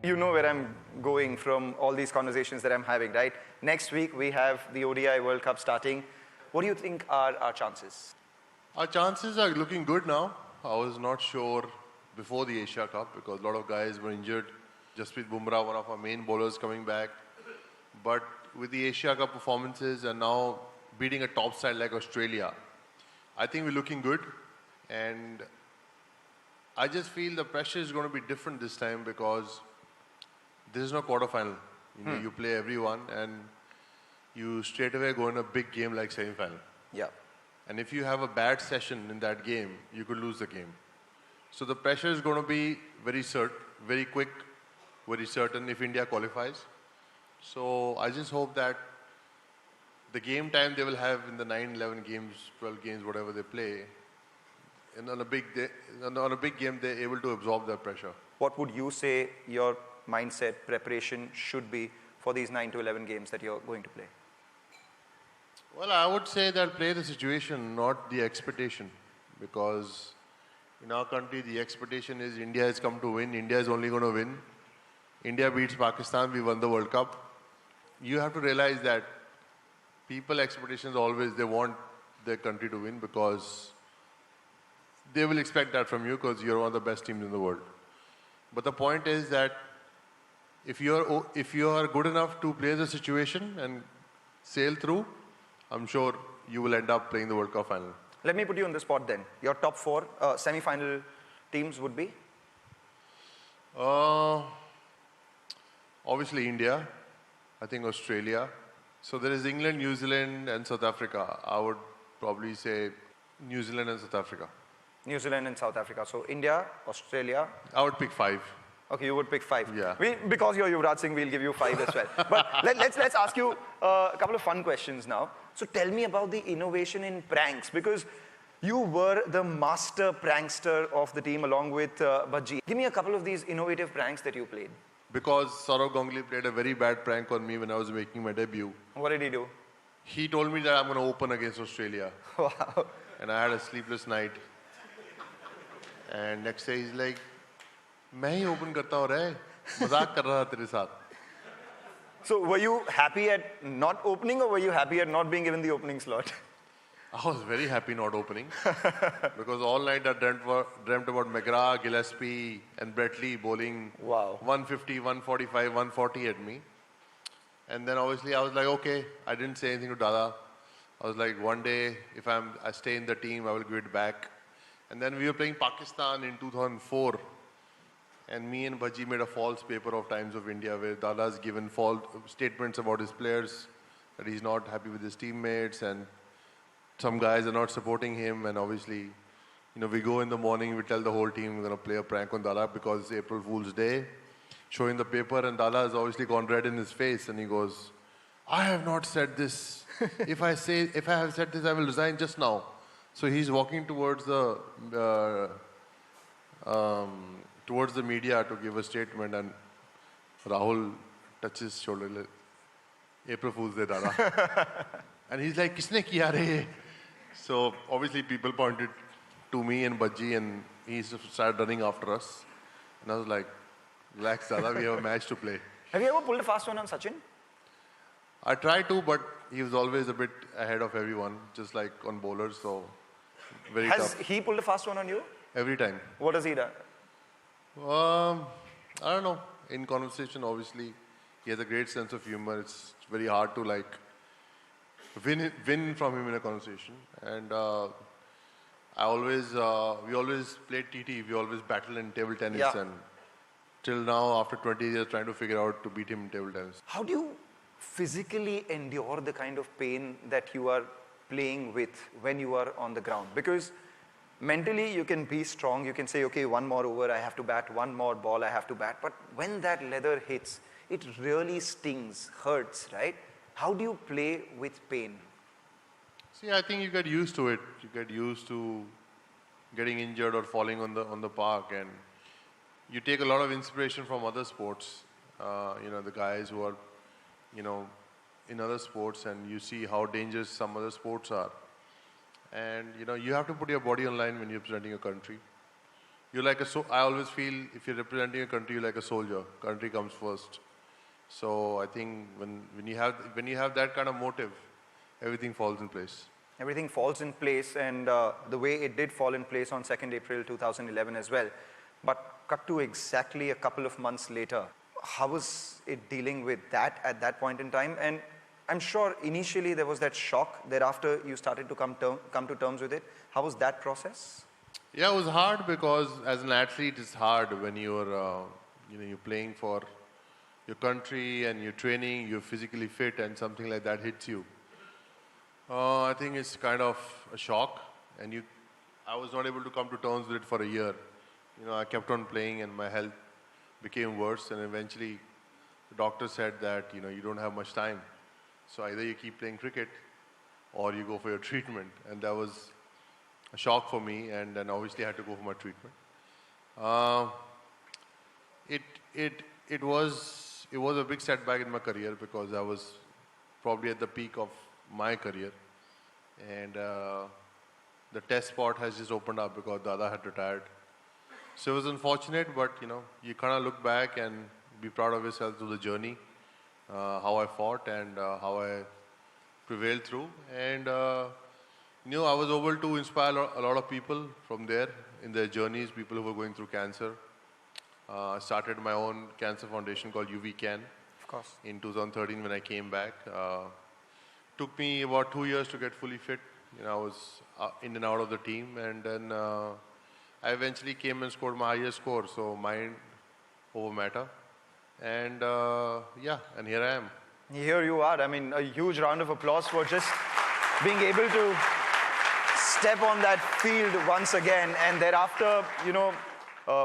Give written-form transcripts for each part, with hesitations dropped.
You know where I'm going from all these conversations that I'm having, right? Next week, we have the ODI World Cup starting. What do you think are our chances? Our chances are looking good now. I was not sure before the Asia Cup because a lot of guys were injured. Jasprit Bumrah, one of our main bowlers, coming back. But with the Asia Cup performances and now beating a top side like Australia, I think we're looking good. And I just feel the pressure is going to be different this time because this is no quarterfinal. You play everyone and you straight away go in a big game like semi-final. Yeah. And if you have a bad session in that game, you could lose the game. So the pressure is going to be very quick, very certain if India qualifies. So I just hope that the game time they will have in the 9, 11 games, 12 games, whatever they play, and on a big game, they're able to absorb that pressure. What would you say your mindset preparation should be for these 9 to 11 games that you're going to play? Well, I would say that play the situation, not the expectation. Because in our country, the expectation is India has come to win. India is only going to win. India beats Pakistan, we won the World Cup. You have to realize that people expectations always, they want their country to win because they will expect that from you because you're one of the best teams in the world. But the point is that if you are good enough to play the situation and sail through, I'm sure you will end up playing the World Cup final. Let me put you on the spot then. Your top 4 semi-final teams would be? Obviously India, I think Australia. So there is England, New Zealand and South Africa. I would probably say New Zealand and South Africa. New Zealand and South Africa. So India, Australia. I would pick 5. Okay, you would pick 5. Yeah. Because you're Yuvraj Singh, we'll give you 5 as well. But let's ask you a couple of fun questions now. So tell me about the innovation in pranks, because you were the master prankster of the team along with Bhaji. Give me a couple of these innovative pranks that you played. Because Saurav Ganguly played a very bad prank on me when I was making my debut. What did he do? He told me that I'm going to open against Australia. Wow. And I had a sleepless night. And next day he's like, मैं ही open करता हूँ रे, मजाक कर रहा था तेरे साथ. So were you happy at not opening or were you happy at not being given the opening slot? I was very happy not opening because all night I dreamt about McGrath, Gillespie and Brett Lee bowling 150, 145, 140 at me. And then obviously I was like, okay, I didn't say anything to Dada. I was like, one day if I stay in the team, I will give it back. And then we were playing Pakistan in 2004. And me and Bhaji made a false paper of Times of India where Dada's given false statements about his players, that he's not happy with his teammates and some guys are not supporting him. And obviously, we go in the morning, we tell the whole team we're going to play a prank on Dada because it's April Fool's Day, showing the paper, and Dada has obviously gone red in his face and he goes, I have not said this. If I have said this, I will resign just now. So he's walking towards the media to give a statement, and Rahul touches shoulder, like, April Fool's Day, Dada. And he's like, Kisne kiya re? So obviously people pointed to me and Bhaji and he started running after us. And I was like, relax Dada, we have a match to play. Have you ever pulled a fast one on Sachin? I tried to, but he was always a bit ahead of everyone, just like on bowlers, so very tough. Has he pulled a fast one on you? Every time. What has he done? I don't know. In conversation, obviously, he has a great sense of humor. It's very hard to win from him in a conversation. And we always played TT. We always battled in table tennis. Yeah. And till now, after 20 years, trying to figure out to beat him in table tennis. How do you physically endure the kind of pain that you are playing with when you are on the ground? Because mentally you can be strong, you can say, okay, one more over, I have to bat, one more ball, I have to bat. But when that leather hits, it really stings, hurts, right? How do you play with pain? See, I think you get used to it. You get used to getting injured or falling on the park, and you take a lot of inspiration from other sports. The guys who are, in other sports, and you see how dangerous some other sports are. And you have to put your body on line when you're representing a country. you're like I always feel if you're representing a country, you're like a soldier. Country comes first. So I think when you have that kind of motive, everything falls in place. Everything falls in place, and the way it did fall in place on 2nd April 2011 as well. But cut to exactly a couple of months later, how was it dealing with that at that point in time? And I'm sure initially there was that shock. Thereafter, you started to come to terms with it. How was that process? Yeah, it was hard because as an athlete, it's hard when you're you're playing for your country and you're training, you're physically fit, and something like that hits you. I think it's kind of a shock, and I was not able to come to terms with it for a year. I kept on playing, and my health became worse, and eventually the doctor said that you don't have much time, so either you keep playing cricket or you go for your treatment, and that was a shock for me, and then obviously I had to go for my treatment. It was a big setback in my career because I was probably at the peak of my career, and the test spot has just opened up because Dada had retired. So it was unfortunate, but you kind of look back and be proud of yourself through the journey, how I fought and how I prevailed through. And I was able to inspire a lot of people from there in their journeys, people who were going through cancer. I started my own cancer foundation called UV Of course. in 2013 when I came back. Took me about 2 years to get fully fit. I was in and out of the team, and then I eventually came and scored my highest score, so mind over matter. And and here I am. Here you are. I mean, a huge round of applause for just being able to step on that field once again, and thereafter,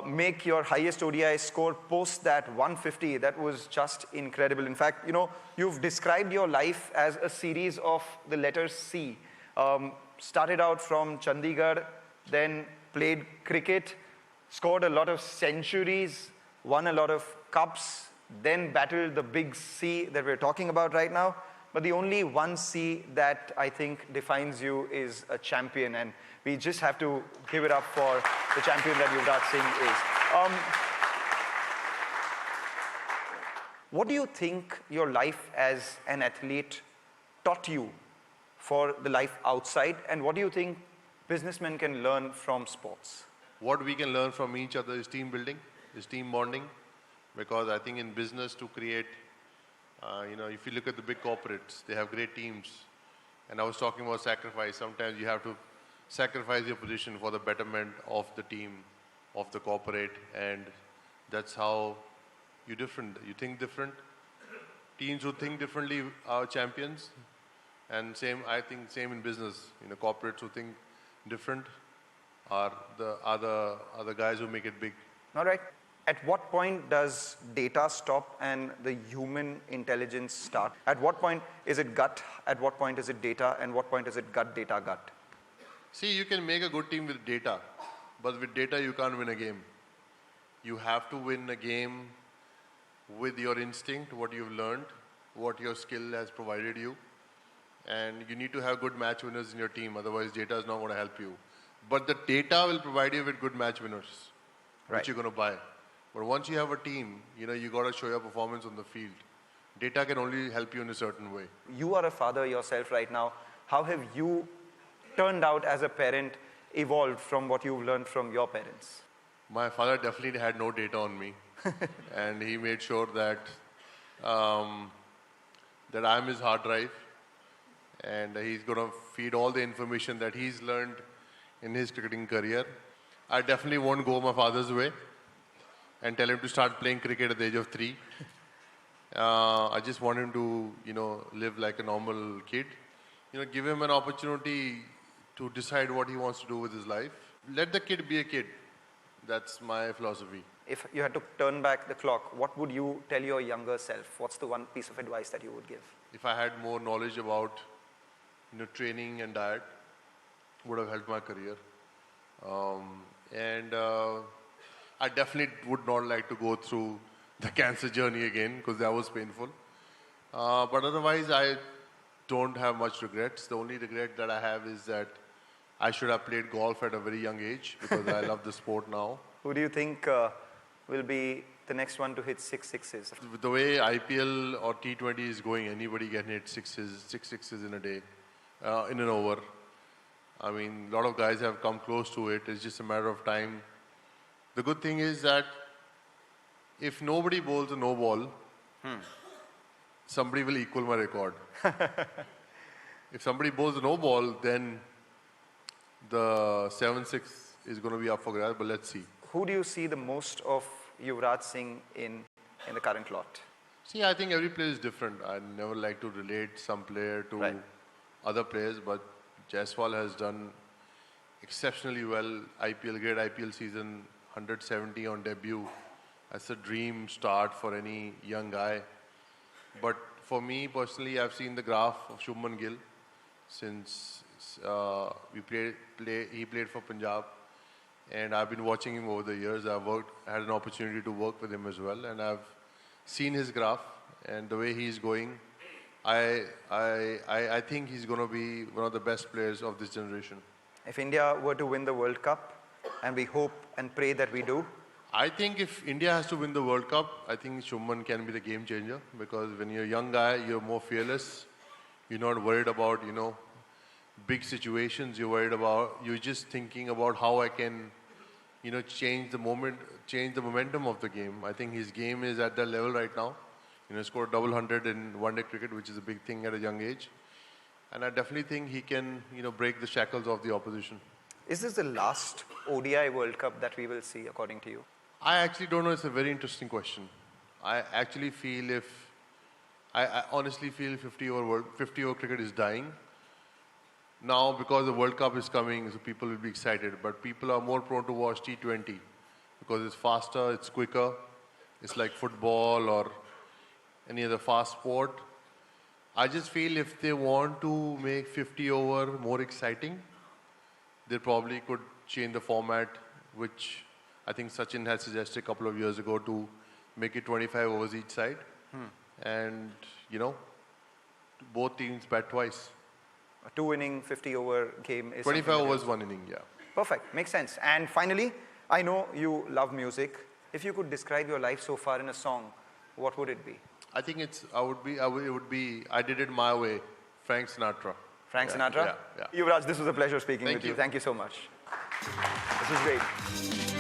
make your highest ODI score post that 150. That was just incredible. In fact, you've described your life as a series of the letters C. Started out from Chandigarh, then played cricket, scored a lot of centuries, won a lot of cups, then battled the big C that we're talking about right now. But the only one C that I think defines you is a champion, and we just have to give it up for the champion that Yuvraj Singh is. What do you think your life as an athlete taught you for the life outside, and what do you think businessmen can learn from sports? What we can learn from each other is team building, is team bonding, because I think in business to create, if you look at the big corporates, they have great teams. And I was talking about sacrifice. Sometimes you have to sacrifice your position for the betterment of the team, of the corporate, and that's how you're different. You think different. Teams who think differently are champions, and I think same in business. Corporates who think different are the guys who make it big. All right. At what point does data stop and the human intelligence start? At what point is it gut? At what point is it data? And what point is it gut, data, gut? See, you can make a good team with data, but with data you can't win a game. You have to win a game with your instinct, what you've learned, what your skill has provided you, and you need to have good match winners in your team, otherwise data is not going to help you. But the data will provide you with good match winners, which you're going to buy. But once you have a team, you got to show your performance on the field. Data can only help you in a certain way. You are a father yourself right now. How have you turned out as a parent, evolved from what you've learned from your parents? My father definitely had no data on me. And he made sure that that I'm his hard drive. And he's going to feed all the information that he's learned in his cricketing career. I definitely won't go my father's way and tell him to start playing cricket at the age of 3. I just want him to, live like a normal kid. Give him an opportunity to decide what he wants to do with his life. Let the kid be a kid. That's my philosophy. If you had to turn back the clock, what would you tell your younger self? What's the one piece of advice that you would give? If I had more knowledge about, training and diet, would have helped my career. I definitely would not like to go through the cancer journey again because that was painful. But otherwise, I don't have much regrets. The only regret that I have is that I should have played golf at a very young age because I love the sport now. Who do you think will be the next one to hit 6 sixes? With the way IPL or T20 is going, anybody can hit six sixes in a day, in an over. I mean, a lot of guys have come close to it. It's just a matter of time. The good thing is that if nobody bowls a no ball, somebody will equal my record. If somebody bowls a no ball, then the 7-6 is going to be up for grabs, but let's see. Who do you see the most of Yuvraj Singh in the current lot? See, I think every player is different. I never like to relate some player to other players, but Jaiswal has done exceptionally well. Great IPL season, 170 on debut. That's a dream start for any young guy. But for me personally, I've seen the graph of Shubman Gill since he played for Punjab, and I've been watching him over the years. Had an opportunity to work with him as well, and I've seen his graph and the way he's going. I think he's going to be one of the best players of this generation. If India were to win the World Cup, and we hope and pray that we do, I think if India has to win the World Cup, I think Shubman can be the game changer, because when you're a young guy, you're more fearless. You're not worried about, big situations. You're just thinking about how I can, change the momentum of the game. I think his game is at that level right now. Scored double 100 in one-day cricket, which is a big thing at a young age. And I definitely think he can, break the shackles of the opposition. Is this the last ODI World Cup that we will see, according to you? I actually don't know. It's a very interesting question. I actually feel I honestly feel 50 over cricket is dying. Now, because the World Cup is coming, so people will be excited. But people are more prone to watch T20 because it's faster, it's quicker. It's like football or any other fast sport. I just feel if they want to make 50 over more exciting, they probably could change the format, which I think Sachin had suggested a couple of years ago, to make it 25 overs each side. And, both teams bat twice. A 2-inning 50-over game is 25 overs, 1 inning, yeah. Perfect, makes sense. And finally, I know you love music. If you could describe your life so far in a song, what would it be? I think it would be I Did It My Way, Frank Sinatra. Frank Sinatra? Yeah. Yuvraj, this was a pleasure speaking with you. Thank you. Thank you so much. This was great.